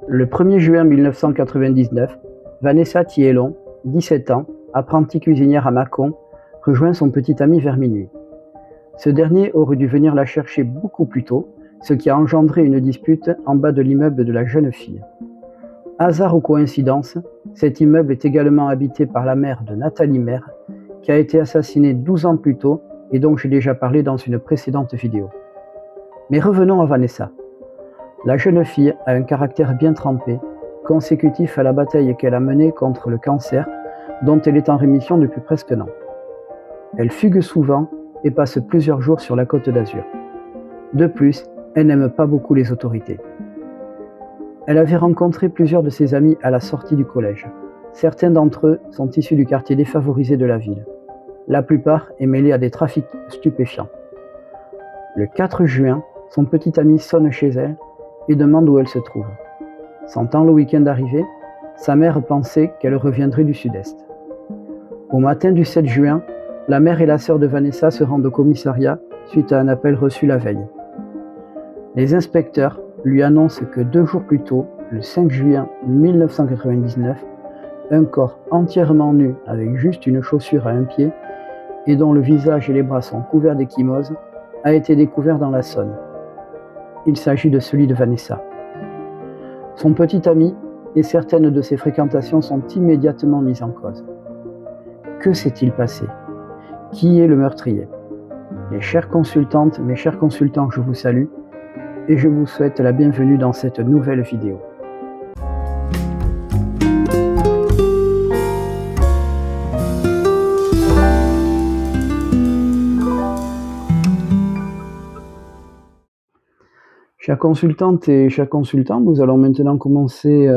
Le 1er juin 1999, Vanessa Thiellon, 17 ans, apprentie cuisinière à Mâcon, rejoint son petit ami vers minuit. Ce dernier aurait dû venir la chercher beaucoup plus tôt, ce qui a engendré une dispute en bas de l'immeuble de la jeune fille. Hasard ou coïncidence, cet immeuble est également habité par la mère de Nathalie Maire, qui a été assassinée 12 ans plus tôt et dont j'ai déjà parlé dans une précédente vidéo. Mais revenons à Vanessa. La jeune fille a un caractère bien trempé, consécutif à la bataille qu'elle a menée contre le cancer, dont elle est en rémission depuis presque un an. Elle fugue souvent et passe plusieurs jours sur la Côte d'Azur. De plus, elle n'aime pas beaucoup les autorités. Elle avait rencontré plusieurs de ses amis à la sortie du collège. Certains d'entre eux sont issus du quartier défavorisé de la ville. La plupart est mêlée à des trafics stupéfiants. Le 4 juin, son petit ami sonne chez elle et demande où elle se trouve. Sentant le week-end arriver, sa mère pensait qu'elle reviendrait du sud-est. Au matin du 7 juin, la mère et la sœur de Vanessa se rendent au commissariat suite à un appel reçu la veille. Les inspecteurs lui annoncent que 2 jours plus tôt, le 5 juin 1999, un corps entièrement nu avec juste une chaussure à un pied et dont le visage et les bras sont couverts d'ecchymoses a été découvert dans la Saône. Il s'agit de celui de Vanessa. Son petit ami et certaines de ses fréquentations sont immédiatement mises en cause. Que s'est-il passé? Qui est le meurtrier? Mes chères consultantes, mes chers consultants, je vous salue et je vous souhaite la bienvenue dans cette nouvelle vidéo. Chers consultantes et chers consultants, nous allons maintenant commencer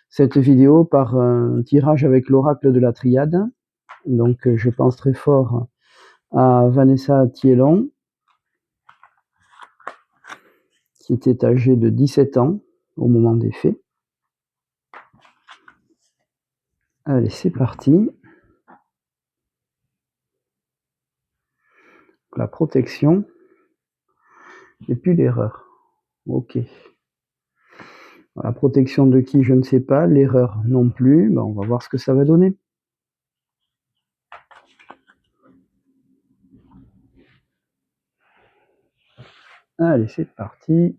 cette vidéo par un tirage avec l'oracle de la triade. Donc je pense très fort à Vanessa Thiellon, qui était âgée de 17 ans au moment des faits. Allez, c'est parti. La protection et puis l'erreur. Ok. La protection de qui, je ne sais pas. L'erreur non plus. Ben, on va voir ce que ça va donner. Allez, c'est parti.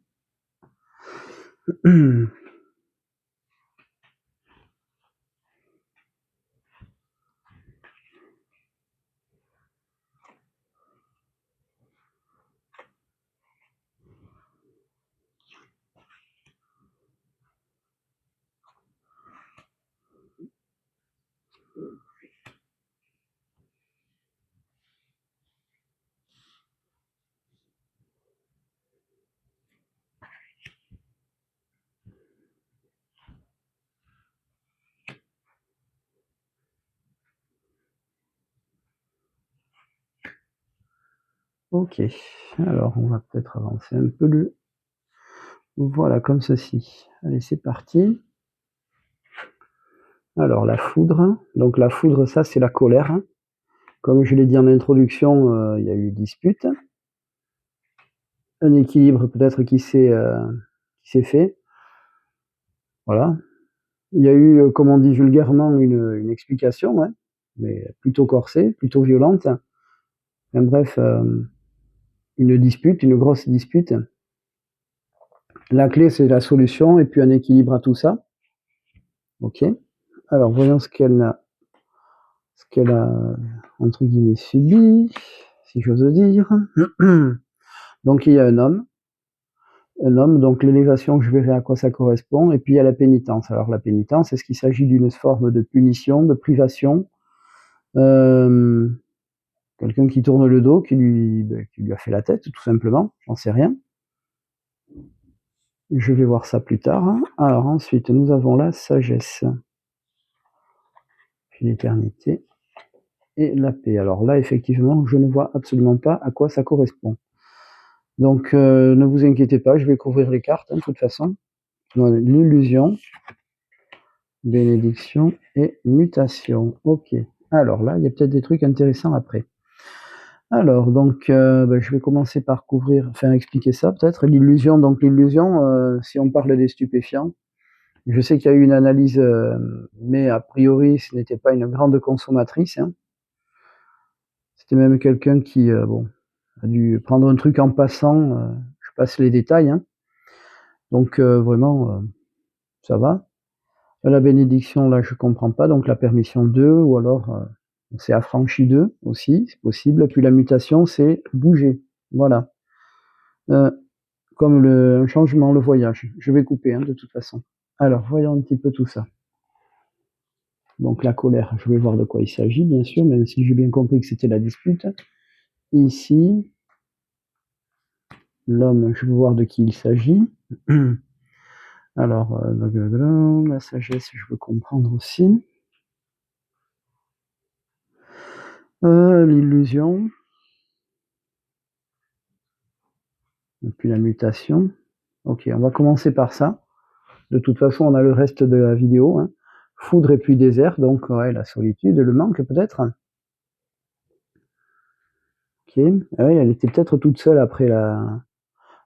Ok, alors on va peut-être avancer un peu le... Voilà, comme ceci. Allez, c'est parti. Alors, la foudre. Donc, la foudre, ça, c'est la colère. Comme je l'ai dit en introduction, il y a eu dispute. Un équilibre peut-être qui s'est fait. Voilà. Il y a eu, comme on dit vulgairement, une explication, hein, mais plutôt corsée, plutôt violente. Enfin, bref, une dispute, une grosse dispute. La clé, c'est la solution et puis un équilibre à tout ça. Ok. Alors, voyons ce qu'elle a, entre guillemets, subi, si j'ose dire. Donc, il y a un homme, donc l'élévation, je verrai à quoi ça correspond, et puis il y a la pénitence. Alors, la pénitence, est-ce qu'il s'agit d'une forme de punition, de privation, quelqu'un qui tourne le dos, qui lui a fait la tête, tout simplement, j'en sais rien. Je vais voir ça plus tard. Alors, ensuite, nous avons la sagesse, puis l'éternité, et la paix. Alors là, effectivement, je ne vois absolument pas à quoi ça correspond. Donc, ne vous inquiétez pas, je vais couvrir les cartes, hein, de toute façon. L'illusion, bénédiction et mutation. Ok. Alors là, il y a peut-être des trucs intéressants après. Alors, donc, je vais commencer par expliquer ça peut-être. L'illusion, donc l'illusion, si on parle des stupéfiants, Je sais qu'il y a eu une analyse, mais a priori, ce n'était pas une grande consommatrice, hein. C'était même quelqu'un qui, bon, a dû prendre un truc en passant, je passe les détails, hein. Donc vraiment, ça va. La bénédiction, là, je comprends pas, donc la permission d'eux, ou alors on s'est affranchi d'eux aussi, c'est possible. Puis la mutation, c'est bouger, voilà. Euh, Comme un changement, le voyage. Je vais couper, hein, de toute façon. Alors, voyons un petit peu tout ça. Donc la colère, je vais voir de quoi il s'agit, bien sûr, même si j'ai bien compris que c'était la dispute. Ici, l'homme, je vais voir de qui il s'agit. Alors, la sagesse, je veux comprendre aussi. L'illusion. Et puis la mutation. Ok, on va commencer par ça. De toute façon, on a le reste de la vidéo, hein. Foudre et puis désert, donc ouais, la solitude, le manque peut-être. Ok, ouais, elle était peut-être toute seule après la...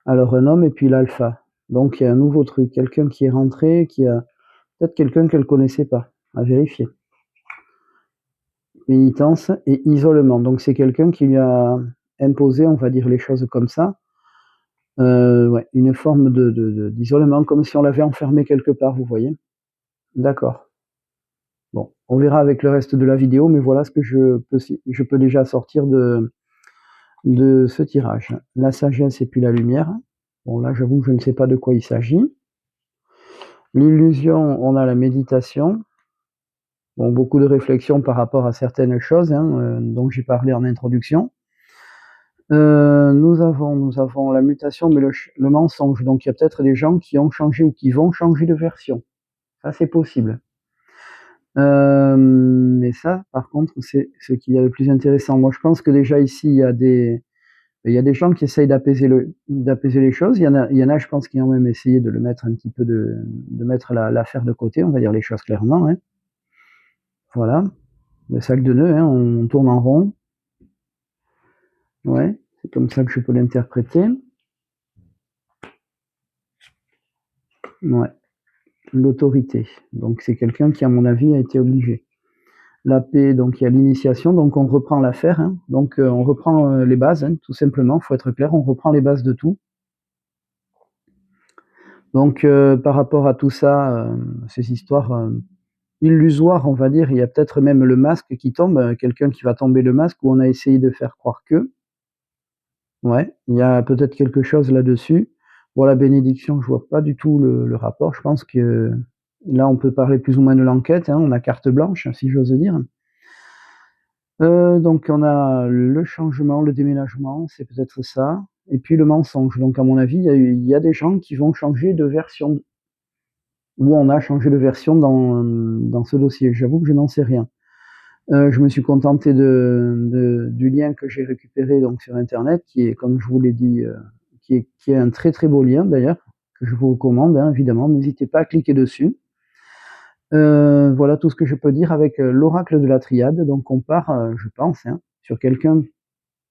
Alors un homme et puis l'alpha. Donc il y a un nouveau truc, quelqu'un qui est rentré, qui a peut-être quelqu'un qu'elle connaissait pas, à vérifier. Pénitence et isolement. Donc c'est quelqu'un qui lui a imposé, on va dire les choses comme ça, ouais, une forme d'isolement, comme si on l'avait enfermé quelque part, vous voyez. D'accord. Bon, on verra avec le reste de la vidéo, mais voilà ce que je peux déjà sortir de ce tirage. La sagesse et puis la lumière. Bon, là, j'avoue que je ne sais pas de quoi il s'agit. L'illusion, on a la méditation. Bon, beaucoup de réflexions par rapport à certaines choses, hein, dont j'ai parlé en introduction. Nous avons la mutation, mais le mensonge. Donc, il y a peut-être des gens qui ont changé ou qui vont changer de version. Ça, c'est possible. Mais ça, par contre, c'est ce qu'il y a de plus intéressant. Moi, je pense que déjà ici, il y a des gens qui essayent d'apaiser les choses. Il y en a, je pense, qui ont même essayé de le mettre un petit peu de mettre l'affaire de côté, on va dire les choses clairement, hein. Voilà. Le sac de nœuds, hein, on tourne en rond. Ouais, c'est comme ça que je peux l'interpréter. Ouais. L'autorité. Donc c'est quelqu'un qui, à mon avis, a été obligé. La paix, donc il y a l'initiation, donc on reprend l'affaire, hein. Donc on reprend les bases, hein, tout simplement, il faut être clair, on reprend les bases de tout. Donc par rapport à tout ça, ces histoires illusoires, on va dire, il y a peut-être même le masque qui tombe, quelqu'un qui va tomber le masque, où on a essayé de faire croire que. Ouais, il y a peut-être quelque chose là-dessus. Bon, la bénédiction, je vois pas du tout le rapport. Je pense que là, on peut parler plus ou moins de l'enquête, hein, on a carte blanche, si j'ose dire. Donc on a le changement, le déménagement, c'est peut-être ça, et puis le mensonge. Donc à mon avis, il y a des gens qui vont changer de version, ou on a changé de version dans ce dossier. J'avoue que je n'en sais rien. Je me suis contenté du lien que j'ai récupéré donc sur internet, qui est, comme je vous l'ai dit, qui est un très très beau lien d'ailleurs, que je vous recommande, hein, évidemment. N'hésitez pas à cliquer dessus. Voilà tout ce que je peux dire avec l'oracle de la triade. Donc on part, je pense, hein, sur quelqu'un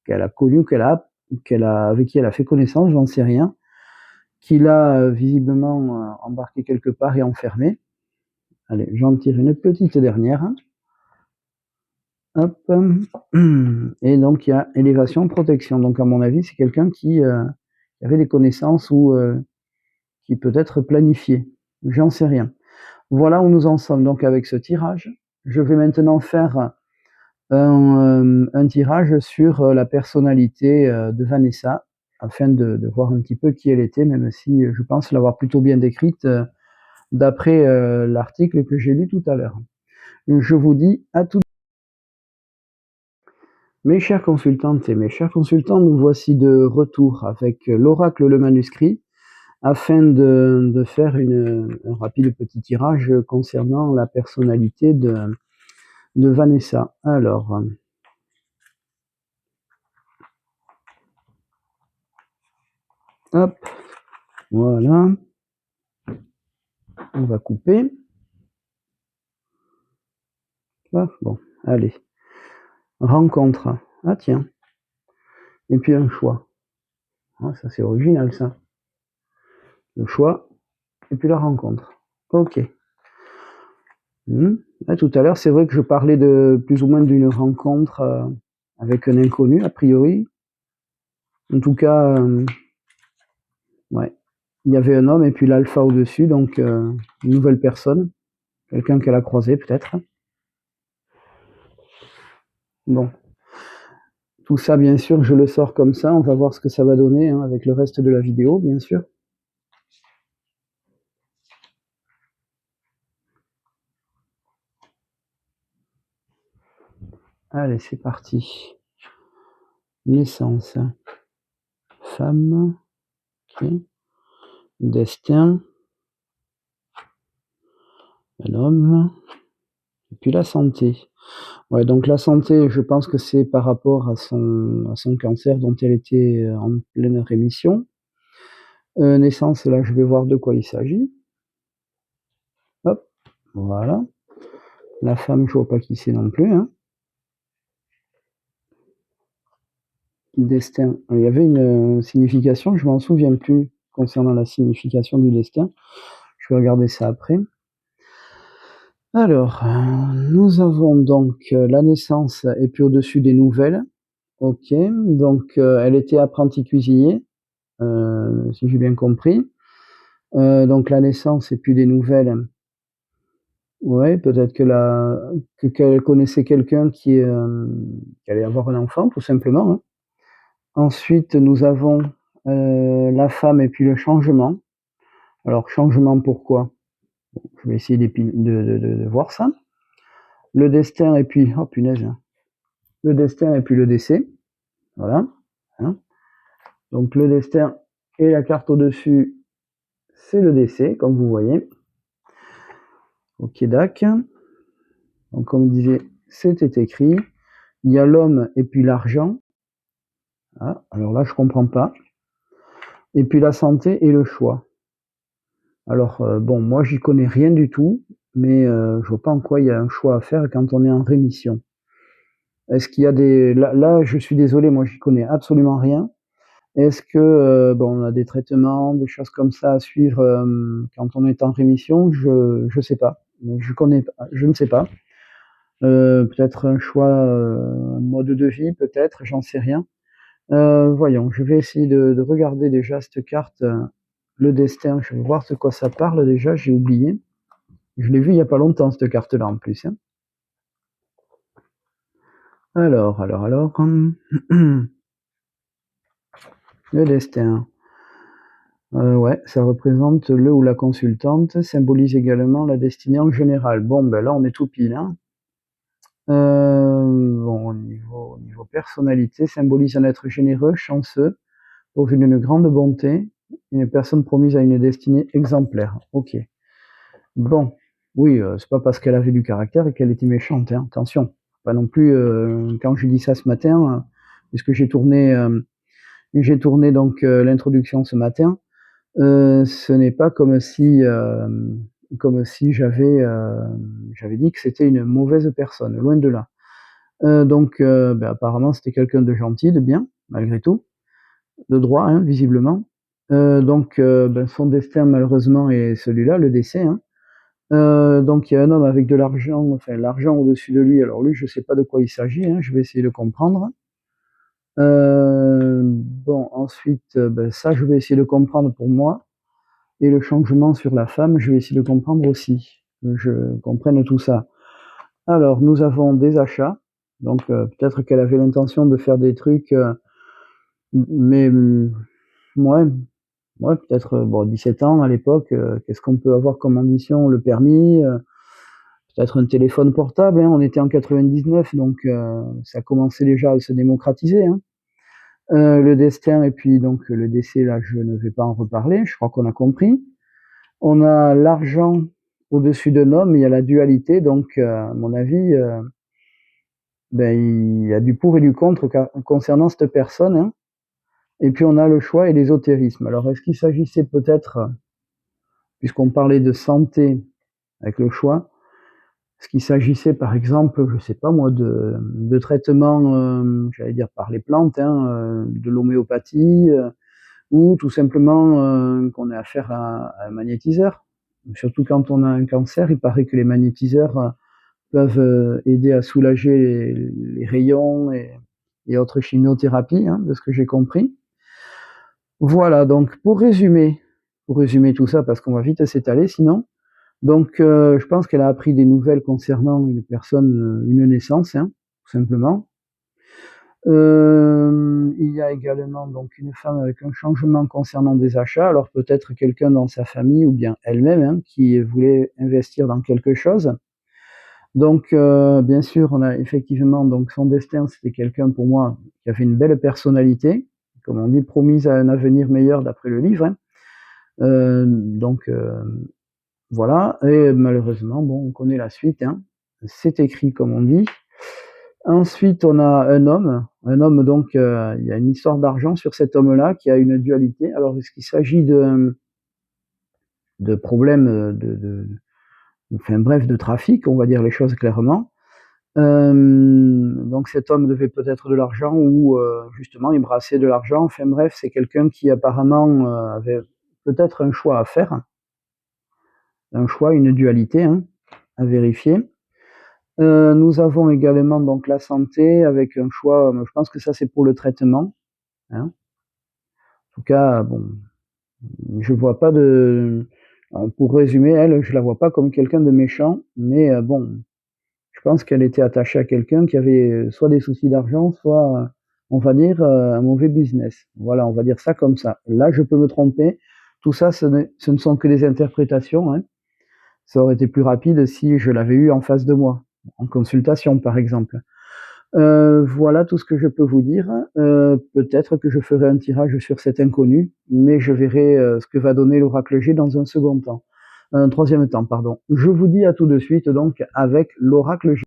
qu'elle a connu, avec qui elle a fait connaissance, j'en sais rien, qui l'a visiblement embarqué quelque part et enfermé. Allez, j'en tire une petite dernière. Hop. Et donc il y a élévation, protection. Donc à mon avis, c'est quelqu'un qui avait des connaissances ou qui peut être planifié. J'en sais rien. Voilà où nous en sommes donc avec ce tirage. Je vais maintenant faire un tirage sur la personnalité de Vanessa, afin de voir un petit peu qui elle était, même si je pense l'avoir plutôt bien décrite d'après l'article que j'ai lu tout à l'heure. Je vous dis à tout. Mes chères consultantes et mes chers consultants, nous voici de retour avec l'oracle le manuscrit, afin de faire un rapide petit tirage concernant la personnalité de Vanessa. Alors, hop, voilà, on va couper. Ah, bon, allez, rencontre. Ah tiens, et puis un choix. Ah, ça c'est original ça. Le choix, et puis la rencontre. Ok. Tout à l'heure, c'est vrai que je parlais de plus ou moins d'une rencontre avec un inconnu, a priori. En tout cas, ouais. Il y avait un homme et puis l'alpha au-dessus, donc une nouvelle personne, quelqu'un qu'elle a croisé peut-être. Bon, tout ça, bien sûr, je le sors comme ça. On va voir ce que ça va donner hein, avec le reste de la vidéo, bien sûr. Allez, c'est parti. Naissance. Femme. Okay. Destin. Un homme. Et puis la santé. Ouais, donc la santé, je pense que c'est par rapport à son cancer dont elle était en pleine rémission. Naissance, là, je vais voir de quoi il s'agit. Hop, voilà. La femme, je vois pas qui c'est non plus. Hein. Destin, il y avait une signification, je m'en souviens plus concernant la signification du destin. Je vais regarder ça après. Alors, nous avons donc la naissance et puis au-dessus des nouvelles. Ok, donc elle était apprentie cuisinier, si j'ai bien compris. Donc la naissance et puis des nouvelles. Ouais, peut-être qu'elle connaissait quelqu'un qui allait avoir un enfant, tout simplement. Hein. Ensuite, nous avons la femme et puis le changement. Alors, changement pourquoi? Je vais essayer de voir ça. Le destin et puis, oh punaise, le destin et puis le décès. Voilà. Hein. Donc, le destin et la carte au-dessus, c'est le décès, comme vous voyez. Ok, dac. Donc, comme disait, c'était écrit. Il y a l'homme et puis l'argent. Ah, alors là, je comprends pas. Et puis la santé et le choix. Alors, bon, moi, j'y connais rien du tout, mais je vois pas en quoi il y a un choix à faire quand on est en rémission. Est-ce qu'il y a des... Là, je suis désolé, moi, j'y connais absolument rien. Est-ce que, bon, on a des traitements, des choses comme ça à suivre quand on est en rémission? Je sais pas. Je ne sais pas. Peut-être un choix, un mode de vie, peut-être, j'en sais rien. Voyons, je vais essayer de regarder déjà cette carte, le destin. Je vais voir de quoi ça parle déjà, j'ai oublié. Je l'ai vu il n'y a pas longtemps, cette carte-là, en plus. Hein. Alors. Le destin. Ouais, ça représente le ou la consultante, symbolise également la destinée en général. Bon, ben là, on est tout pile. Hein. Bon, au niveau personnalité, symbolise un être généreux, chanceux, pourvu d'une grande bonté, une personne promise à une destinée exemplaire. Ok. Bon, oui, c'est pas parce qu'elle avait du caractère et qu'elle était méchante, hein, attention. Pas non plus, quand je dis ça ce matin, puisque j'ai tourné donc l'introduction ce matin, ce n'est pas comme si j'avais dit que c'était une mauvaise personne, loin de là. Donc, ben, apparemment, c'était quelqu'un de gentil, de bien, malgré tout, de droit, hein, visiblement. Donc, ben, son destin, malheureusement, est celui-là, le décès. Hein. Donc, il y a un homme avec de l'argent, enfin, l'argent au-dessus de lui. Alors, lui, je ne sais pas de quoi il s'agit, hein, je vais essayer de comprendre. Bon, ensuite, ben, ça, je vais essayer de comprendre pour moi. Et le changement sur la femme, je vais essayer de comprendre aussi, que je comprenne tout ça. Alors, nous avons des achats. Donc, peut-être qu'elle avait l'intention de faire des trucs, mais ouais, peut-être, bon, 17 ans à l'époque, qu'est-ce qu'on peut avoir comme ambition? Le permis, peut-être un téléphone portable, hein, on était en 99, donc ça commençait déjà à se démocratiser. Hein. Le destin et puis donc le décès, là, je ne vais pas en reparler, je crois qu'on a compris. On a l'argent au-dessus d'un homme, il y a la dualité, donc à mon avis, ben, il y a du pour et du contre concernant cette personne. Hein. Et puis on a le choix et l'ésotérisme. Alors est-ce qu'il s'agissait peut-être, puisqu'on parlait de santé avec le choix, est-ce qu'il s'agissait par exemple, je sais pas moi, de traitements, j'allais dire par les plantes, hein, de l'homéopathie, ou tout simplement qu'on ait affaire à un magnétiseur. surtout quand on a un cancer, il paraît que les magnétiseurs peuvent aider à soulager les rayons et autres chimiothérapies, hein, de ce que j'ai compris. Voilà, donc pour résumer tout ça, parce qu'on va vite s'étaler sinon, donc je pense qu'elle a appris des nouvelles concernant une personne, une naissance, hein, tout simplement. Il y a également donc une femme avec un changement concernant des achats, alors peut-être quelqu'un dans sa famille ou bien elle-même, hein, qui voulait investir dans quelque chose. Donc bien sûr, on a effectivement donc son destin, c'était quelqu'un pour moi qui avait une belle personnalité, comme on dit, promise à un avenir meilleur d'après le livre, hein. Donc voilà, et malheureusement, bon, on connaît la suite, hein. C'est écrit comme on dit. Ensuite, on a un homme donc, il y a une histoire d'argent sur cet homme-là qui a une dualité. Alors, est-ce qu'il s'agit de problèmes enfin bref, de trafic, on va dire les choses clairement. Donc cet homme devait peut-être de l'argent ou justement il brassait de l'argent. Enfin bref, c'est quelqu'un qui apparemment avait peut-être un choix à faire, un choix, une dualité, hein, à vérifier. Nous avons également donc la santé avec un choix, je pense que ça c'est pour le traitement, hein. En tout cas, bon, je vois pas de. Pour résumer, elle, je la vois pas comme quelqu'un de méchant, mais bon, je pense qu'elle était attachée à quelqu'un qui avait soit des soucis d'argent, soit, on va dire, un mauvais business. Voilà, on va dire ça comme ça. Là, je peux me tromper. Tout ça, ce ne sont que des interprétations, hein. Ça aurait été plus rapide si je l'avais eu en face de moi, en consultation, par exemple. Voilà tout ce que je peux vous dire. Peut-être que je ferai un tirage sur cet inconnu, mais je verrai ce que va donner l'oracle G dans un second temps. Un troisième temps, pardon. Je vous dis à tout de suite donc avec l'oracle G.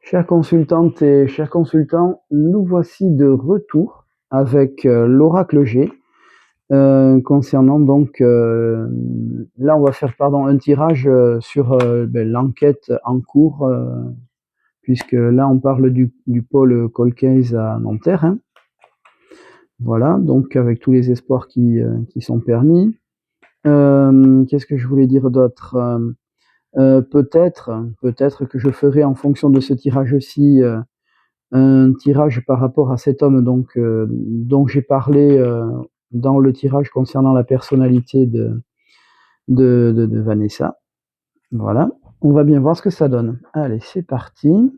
Chères consultantes et chers consultants, nous voici de retour avec l'oracle G. Concernant donc, là on va faire un tirage sur l'enquête en cours, puisque là on parle du pôle Colcase à Nanterre, hein. Voilà, donc avec tous les espoirs qui sont permis. Qu'est-ce que je voulais dire d'autre? Peut-être que je ferai en fonction de ce tirage-ci un tirage par rapport à cet homme donc dont j'ai parlé dans le tirage concernant la personnalité de Vanessa. Voilà, on va bien voir ce que ça donne. Allez, c'est parti.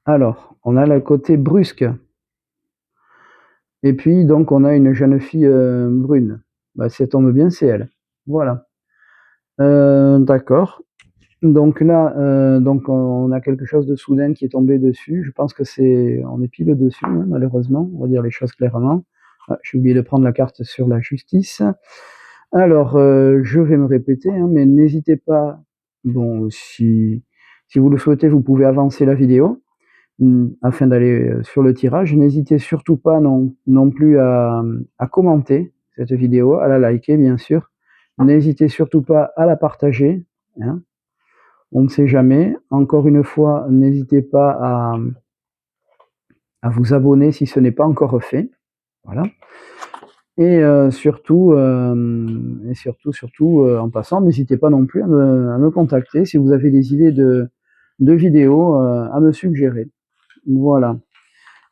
Alors, on a le côté brusque. Et puis, donc, on a une jeune fille brune. Bah, si elle tombe bien, c'est elle. Voilà. D'accord. Donc là, donc on a quelque chose de soudain qui est tombé dessus. Je pense que on est pile dessus, hein, malheureusement. On va dire les choses clairement. Ah, j'ai oublié de prendre la carte sur la justice. Alors, je vais me répéter, hein, mais n'hésitez pas. Bon, si vous le souhaitez, vous pouvez avancer la vidéo afin d'aller sur le tirage. N'hésitez surtout pas non plus à commenter cette vidéo, à la liker, bien sûr. N'hésitez surtout pas à la partager, hein. On ne sait jamais. Encore une fois, n'hésitez pas à vous abonner si ce n'est pas encore fait. Voilà. Et surtout, en passant, n'hésitez pas non plus à me contacter si vous avez des idées de vidéos à me suggérer. Voilà.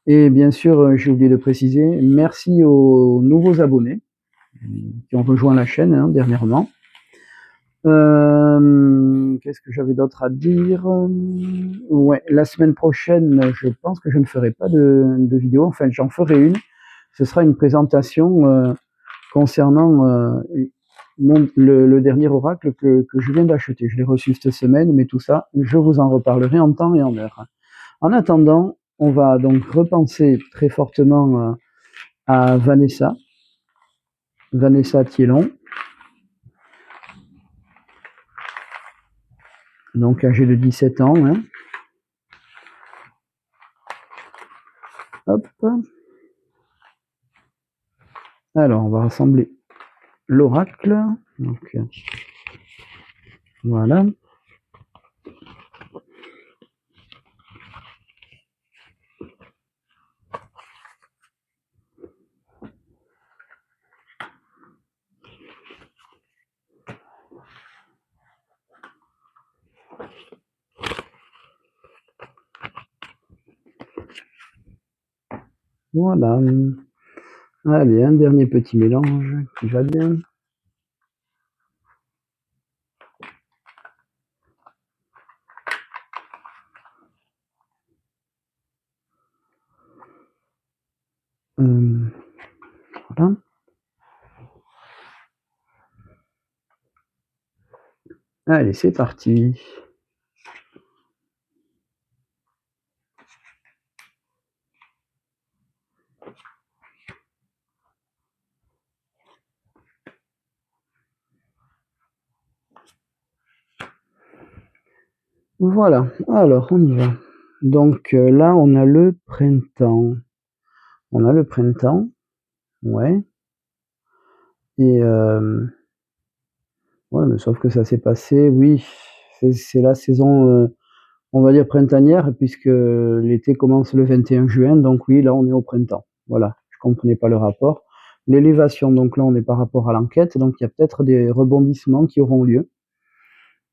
Et bien sûr, j'ai oublié de préciser, merci aux nouveaux abonnés qui ont rejoint la chaîne, hein, dernièrement. Qu'est-ce que j'avais d'autre à dire? Ouais, la semaine prochaine, je pense que je ne ferai pas de vidéo. Enfin, j'en ferai une. Ce sera une présentation concernant le dernier oracle que je viens d'acheter. Je l'ai reçu cette semaine, mais tout ça, je vous en reparlerai en temps et en heure. En attendant, on va donc repenser très fortement à Vanessa Thielon, donc âgée de 17 ans, hein. Hop. Alors, on va rassembler l'oracle. Donc, voilà. Voilà. Allez, un dernier petit mélange qui va bien. Voilà. Allez, c'est parti. Voilà, alors on y va. Donc là, on a le printemps. On a le printemps, ouais. Et ouais, mais sauf que ça s'est passé, oui, c'est la saison, on va dire printanière, puisque l'été commence le 21 juin, donc oui, là on est au printemps. Voilà, je comprenais pas le rapport. L'élévation, donc là on est par rapport à l'enquête, donc il y a peut-être des rebondissements qui auront lieu,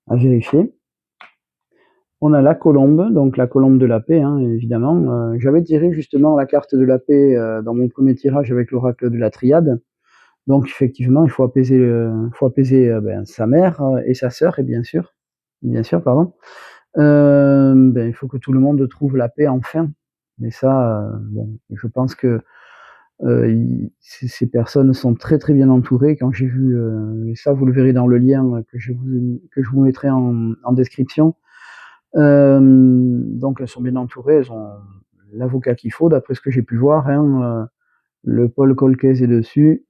à vérifier. On a la colombe, donc la colombe de la paix, hein, évidemment. J'avais tiré justement la carte de la paix dans mon premier tirage avec l'oracle de la triade. Donc effectivement, il faut apaiser, sa mère et sa sœur, et bien sûr, pardon. Il faut que tout le monde trouve la paix enfin. Et ça, bon, je pense que ces personnes sont très très bien entourées. Quand j'ai vu, et ça vous le verrez dans le lien que je vous mettrai en description. Donc elles sont bien entourées, elles ont l'avocat qu'il faut, d'après ce que j'ai pu voir, hein, le Paul Colquez est dessus.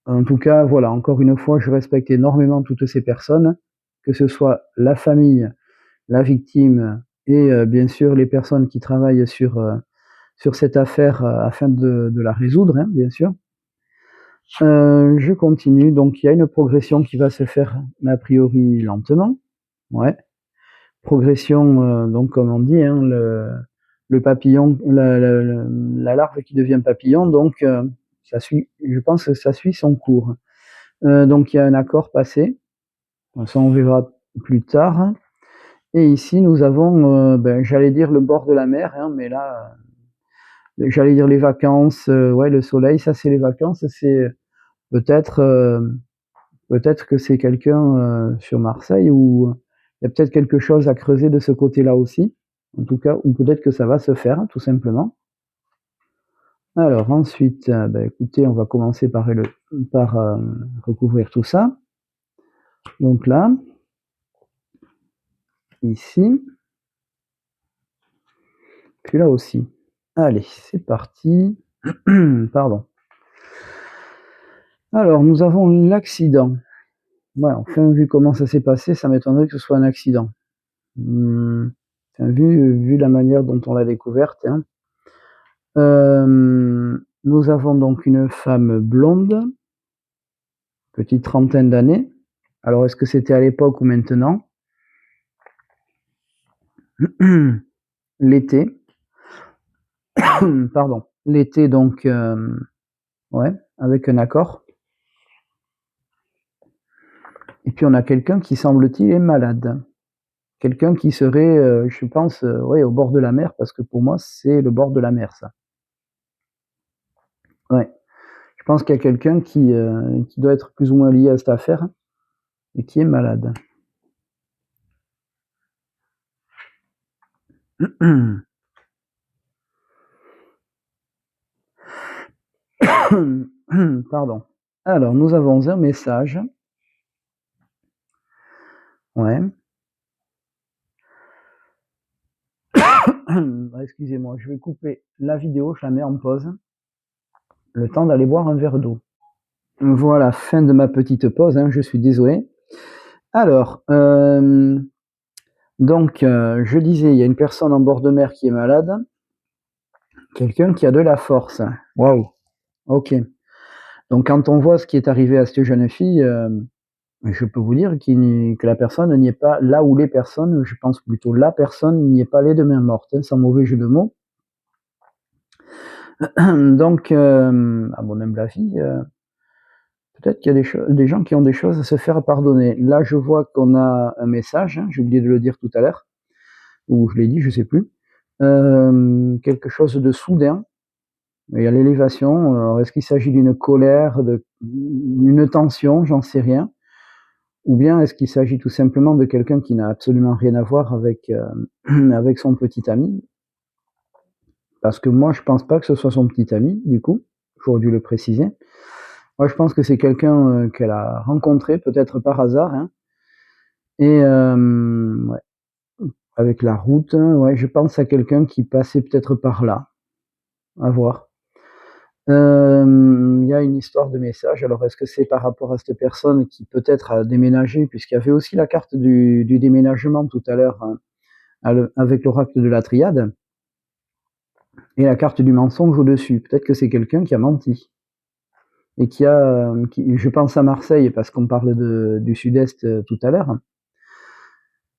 En tout cas, voilà, encore une fois, je respecte énormément toutes ces personnes, que ce soit la famille, la victime et bien sûr les personnes qui travaillent sur cette affaire afin de la résoudre, hein, bien sûr. Je continue, donc il y a une progression qui va se faire a priori lentement, ouais. Progression, donc comme on dit, hein, le papillon, la larve qui devient papillon, donc ça suit, je pense que ça suit son cours. Donc il y a un accord passé, ça on verra plus tard. Et ici nous avons, j'allais dire le bord de la mer, hein, mais là, j'allais dire les vacances, ouais, le soleil, ça c'est les vacances, c'est peut-être peut-être que c'est quelqu'un sur Marseille, ou il y a peut-être quelque chose à creuser de ce côté-là aussi. En tout cas, ou peut-être que ça va se faire, tout simplement. Alors ensuite, écoutez, on va commencer par recouvrir tout ça. Donc là, ici, puis là aussi. Allez, c'est parti. Pardon. Alors, nous avons l'accident. Ouais, enfin, vu comment ça s'est passé, ça m'étonnerait que ce soit un accident. Vu la manière dont on l'a découverte, hein. Nous avons donc une femme blonde, petite trentaine d'années. Alors, est-ce que c'était à l'époque ou maintenant? L'été. Pardon. L'été, donc, ouais, avec un accord. Et puis, on a quelqu'un qui, semble-t-il, est malade. Quelqu'un qui serait, je pense, ouais, au bord de la mer, parce que pour moi, c'est le bord de la mer, ça. Ouais. Je pense qu'il y a quelqu'un qui doit être plus ou moins lié à cette affaire et qui est malade. Pardon. Alors, nous avons un message. Ouais. Excusez-moi, je vais couper la vidéo, je la mets en pause. Le temps d'aller boire un verre d'eau. Voilà, fin de ma petite pause, hein, je suis désolé. Alors, donc, je disais, il y a une personne en bord de mer qui est malade. Quelqu'un qui a de la force. Waouh. Ok. Donc, quand on voit ce qui est arrivé à cette jeune fille, je peux vous dire que la personne n'y est pas là où les personnes, je pense plutôt la personne n'y est pas allée de main morte, hein, sans mauvais jeu de mots. Donc, à mon humble avis, peut-être qu'il y a des gens qui ont des choses à se faire pardonner. Là, je vois qu'on a un message, hein, j'ai oublié de le dire tout à l'heure, ou je l'ai dit, je sais plus. Quelque chose de soudain. Il y a l'élévation. Alors, est-ce qu'il s'agit d'une colère, d'une tension? J'en sais rien. Ou bien est-ce qu'il s'agit tout simplement de quelqu'un qui n'a absolument rien à voir avec, avec son petit ami? Parce que moi, je pense pas que ce soit son petit ami, du coup. J'aurais dû le préciser. Moi, je pense que c'est quelqu'un qu'elle a rencontré, peut-être par hasard, hein. Et ouais, avec la route, ouais, je pense à quelqu'un qui passait peut-être par là. À voir. Il y a une histoire de message. Alors, est-ce que c'est par rapport à cette personne qui peut-être a déménagé, puisqu'il y avait aussi la carte du déménagement tout à l'heure, hein, avec l'oracle de la triade, et la carte du mensonge au-dessus. Peut-être que c'est quelqu'un qui a menti. Et je pense à Marseille, parce qu'on parle du sud-est tout à l'heure,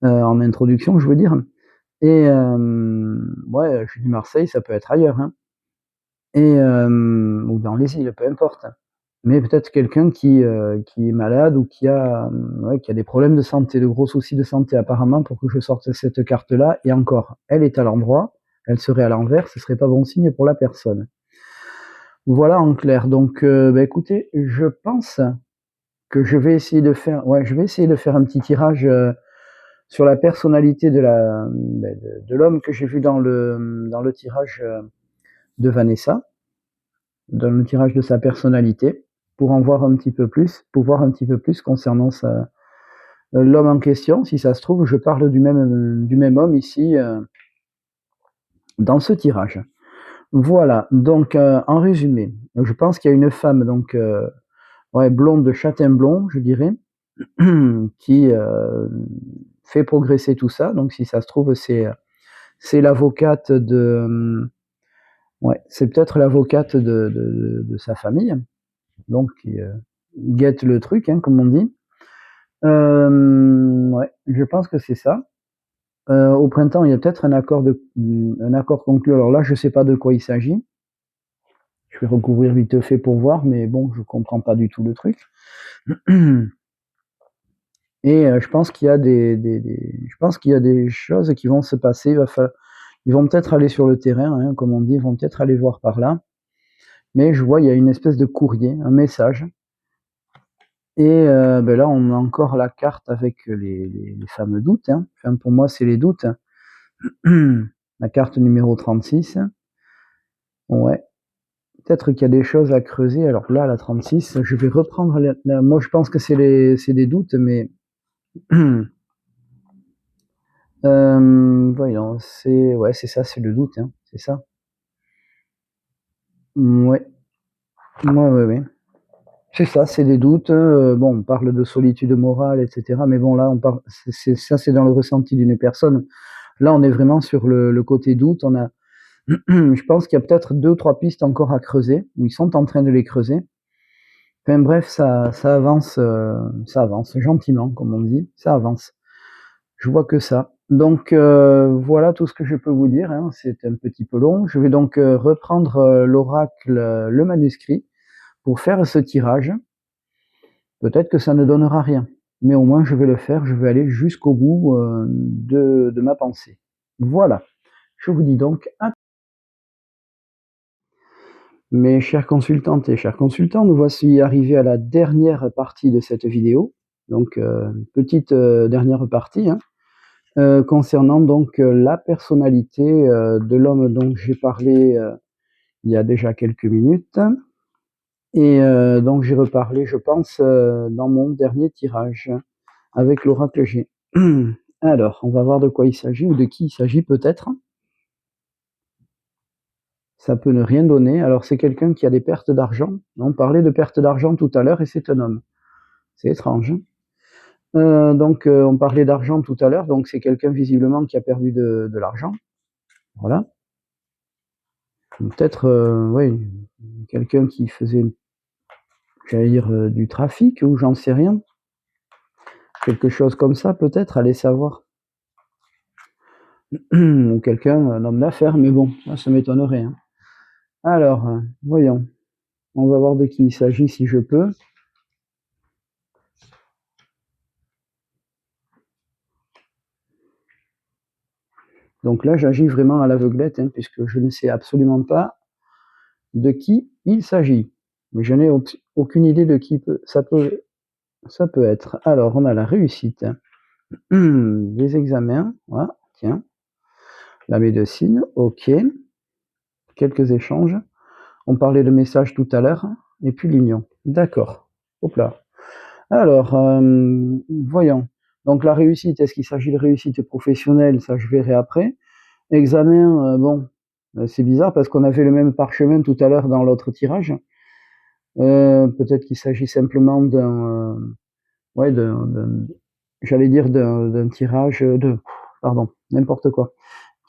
en introduction, je veux dire. Et ouais, je dis Marseille, ça peut être ailleurs, hein. Et ou dans les îles, peu importe. Mais peut-être quelqu'un qui est malade ou ouais, qui a des problèmes de santé, de gros soucis de santé apparemment pour que je sorte cette carte-là. Et encore, elle est à l'endroit, elle serait à l'envers, ce serait pas bon signe pour la personne. Voilà en clair. Donc, bah, écoutez, je pense que je vais essayer de faire, ouais, je vais essayer de faire un petit tirage sur la personnalité de l'homme que j'ai vu dans le tirage de Vanessa, dans le tirage de sa personnalité, pour en voir un petit peu plus, pour voir un petit peu plus concernant l'homme en question. Si ça se trouve, je parle du même homme ici dans ce tirage. Voilà. Donc, en résumé, je pense qu'il y a une femme, donc ouais, blonde, châtain blond, je dirais, qui fait progresser tout ça. Donc, si ça se trouve, c'est l'avocate ouais, c'est peut-être l'avocate de sa famille, donc qui guette le truc, hein, comme on dit. Ouais, je pense que c'est ça. Au printemps, il y a peut-être un accord conclu. Alors là, je sais pas de quoi il s'agit. Je vais recouvrir vite fait pour voir, mais bon, je comprends pas du tout le truc. Et je pense qu'il y a je pense qu'il y a des choses qui vont se passer. Ils vont peut-être aller sur le terrain, hein, comme on dit, ils vont peut-être aller voir par là. Mais je vois, il y a une espèce de courrier, un message. Et ben là, on a encore la carte avec les fameux doutes, hein. Enfin, pour moi, c'est les doutes. La carte numéro 36. Ouais. Peut-être qu'il y a des choses à creuser. Alors là, la 36, je vais reprendre moi, je pense que c'est des doutes, mais voyons, ouais, c'est ça, c'est le doute, hein, c'est ça. Ouais, ouais. C'est ça, c'est des doutes. Bon, on parle de solitude morale, etc. Mais bon, là, ça, c'est dans le ressenti d'une personne. Là, on est vraiment sur le côté doute. Je pense qu'il y a peut-être 2 ou 3 pistes encore à creuser, ou ils sont en train de les creuser. Enfin bref, ça avance gentiment, comme on dit, ça avance. Je vois que ça. Donc voilà tout ce que je peux vous dire, hein. C'est un petit peu long. Je vais donc reprendre l'oracle, le manuscrit, pour faire ce tirage. Peut-être que ça ne donnera rien, mais au moins je vais le faire, je vais aller jusqu'au bout de ma pensée. Voilà. Je vous dis donc à mes chères consultantes et chers consultants, nous voici arrivés à la dernière partie de cette vidéo. Donc, petite dernière partie, hein, concernant donc la personnalité de l'homme dont j'ai parlé il y a déjà quelques minutes. Et donc j'ai reparlé, je pense, dans mon dernier tirage avec l'oracle G. Alors, on va voir de quoi il s'agit ou de qui il s'agit peut-être. Ça peut ne rien donner. Alors, c'est quelqu'un qui a des pertes d'argent. On parlait de pertes d'argent tout à l'heure et c'est un homme. C'est étrange, hein. Donc, on parlait d'argent tout à l'heure, donc c'est quelqu'un visiblement qui a perdu de l'argent. Voilà. Peut-être, oui, quelqu'un qui faisait, j'allais dire, du trafic ou j'en sais rien. Quelque chose comme ça, peut-être, allez savoir. Ou quelqu'un, un homme d'affaires, mais bon, ça m'étonnerait, hein. Alors, voyons. On va voir de qui il s'agit si je peux. Donc là, j'agis vraiment à l'aveuglette, hein, puisque je ne sais absolument pas de qui il s'agit. Mais je n'ai aucune idée de qui ça peut être. Alors, on a la réussite des examens. Voilà, tiens. La médecine, ok. Quelques échanges. On parlait de messages tout à l'heure. Et puis l'union. D'accord. Hop là. Alors, voyons. Donc la réussite, est-ce qu'il s'agit de réussite professionnelle? Ça, je verrai après. Examen, bon, c'est bizarre parce qu'on avait le même parchemin tout à l'heure dans l'autre tirage. Peut-être qu'il s'agit simplement d'un, ouais, j'allais dire d'un tirage pardon, n'importe quoi.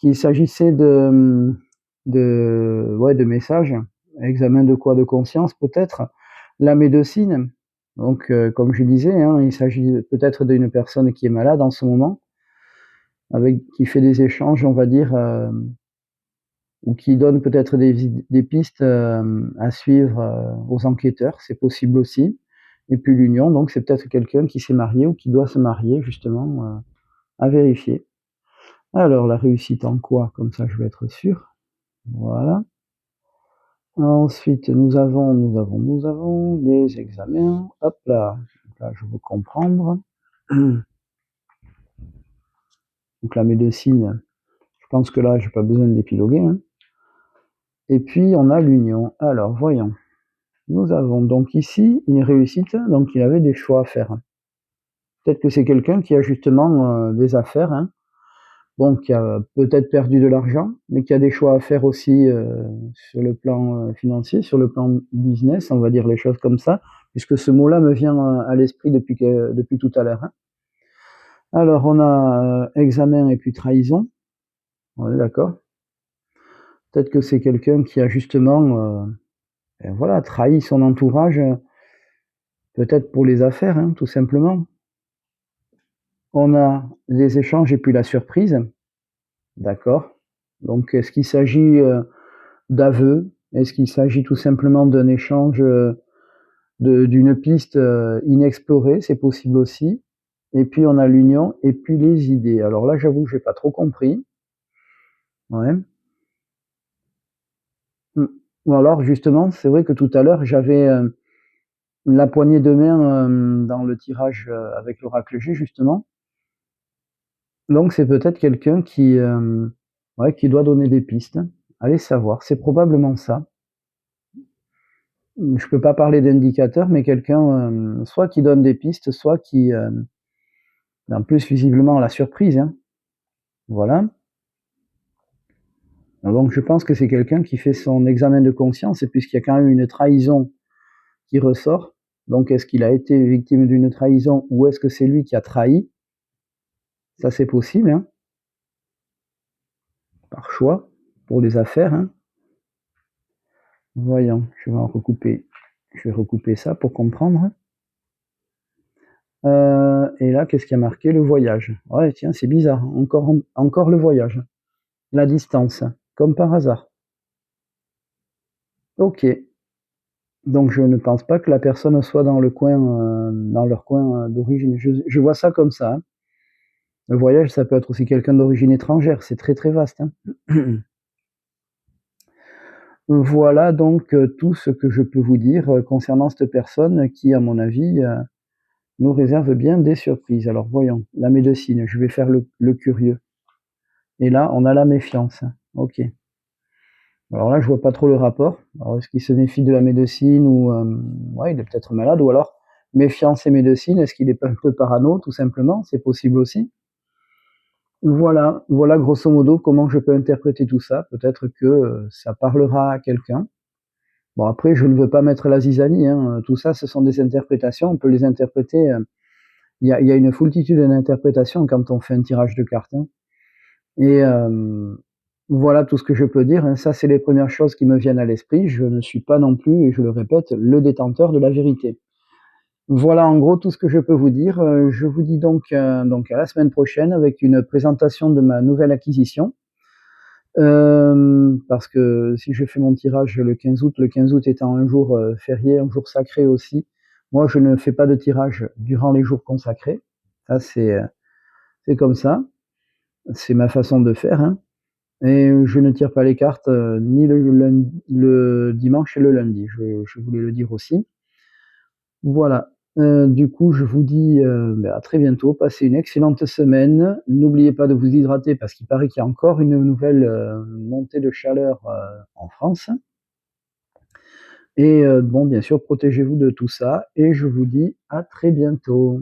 Qu'il s'agissait de messages. Examen de quoi? De conscience, peut-être. La médecine. Donc, comme je disais, hein, il s'agit peut-être d'une personne qui est malade en ce moment, qui fait des échanges, on va dire, ou qui donne peut-être des pistes à suivre aux enquêteurs, c'est possible aussi. Et puis l'union, donc c'est peut-être quelqu'un qui s'est marié ou qui doit se marier, justement, à vérifier. Alors, la réussite en quoi? Comme ça, je vais être sûr. Voilà. Ensuite, nous avons les examens. Hop là. Là, je veux comprendre. Donc la médecine, je pense que là, j'ai pas besoin d'épiloguer. Hein. Et puis, on a l'union. Alors, voyons. Nous avons donc ici une réussite, donc il avait des choix à faire. Peut-être que c'est quelqu'un qui a justement des affaires, hein. Bon, qui a peut-être perdu de l'argent, mais qui a des choix à faire aussi sur le plan financier, sur le plan business, on va dire les choses comme ça, puisque ce mot-là me vient à l'esprit depuis tout à l'heure. Hein. Alors, on a examen et puis trahison. On est d'accord. Peut-être que c'est quelqu'un qui a justement voilà, trahi son entourage, peut-être pour les affaires, hein, tout simplement. On a les échanges et puis la surprise. D'accord. Donc, est-ce qu'il s'agit d'aveux? Est-ce qu'il s'agit tout simplement d'un échange d'une piste inexplorée? C'est possible aussi. Et puis, on a l'union et puis les idées. Alors là, j'avoue que je n'ai pas trop compris. Ouais. Ou alors, justement, c'est vrai que tout à l'heure, j'avais la poignée de main dans le tirage avec l'oracle G, justement. Donc, c'est peut-être quelqu'un qui doit donner des pistes. Allez savoir, c'est probablement ça. Je peux pas parler d'indicateur, mais quelqu'un soit qui donne des pistes, soit qui, en plus visiblement la surprise. Hein. Voilà. Donc je pense que c'est quelqu'un qui fait son examen de conscience, et puisqu'il y a quand même une trahison qui ressort, donc est-ce qu'il a été victime d'une trahison ou est-ce que c'est lui qui a trahi? Ça c'est possible, hein, par choix, pour les affaires. Hein. Voyons, je vais recouper ça pour comprendre. Et là, qu'est-ce qui a marqué? Le voyage. Ouais, tiens, c'est bizarre. Encore le voyage. La distance, comme par hasard. Ok. Donc je ne pense pas que la personne soit dans leur coin d'origine. Je vois ça comme ça. Hein. Le voyage, ça peut être aussi quelqu'un d'origine étrangère. C'est très très vaste. Hein. Voilà donc tout ce que je peux vous dire concernant cette personne qui, à mon avis, nous réserve bien des surprises. Alors voyons, la médecine, je vais faire le curieux. Et là, on a la méfiance. Ok. Alors là, je vois pas trop le rapport. Alors, est-ce qu'il se méfie de la médecine ou ouais, il est peut-être malade, ou alors méfiance et médecine, est-ce qu'il est pas un peu parano, tout simplement? C'est possible aussi. Voilà grosso modo comment je peux interpréter tout ça. Peut-être que ça parlera à quelqu'un. Bon, après, je ne veux pas mettre la zizanie. Hein. Tout ça, ce sont des interprétations. On peut les interpréter. Il y a une foultitude d'interprétations quand on fait un tirage de cartes. Hein. Et voilà tout ce que je peux dire. Hein. Ça, c'est les premières choses qui me viennent à l'esprit. Je ne suis pas non plus, et je le répète, le détenteur de la vérité. Voilà en gros tout ce que je peux vous dire. Je vous dis donc à la semaine prochaine avec une présentation de ma nouvelle acquisition. Parce que si je fais mon tirage le 15 août étant un jour férié, un jour sacré aussi, moi je ne fais pas de tirage durant les jours consacrés. Ça c'est comme ça. C'est ma façon de faire. Hein. Et je ne tire pas les cartes ni le dimanche et le lundi, je voulais le dire aussi. Voilà, du coup, je vous dis à très bientôt. Passez une excellente semaine. N'oubliez pas de vous hydrater parce qu'il paraît qu'il y a encore une nouvelle montée de chaleur en France. Et bon, bien sûr, protégez-vous de tout ça. Et je vous dis à très bientôt.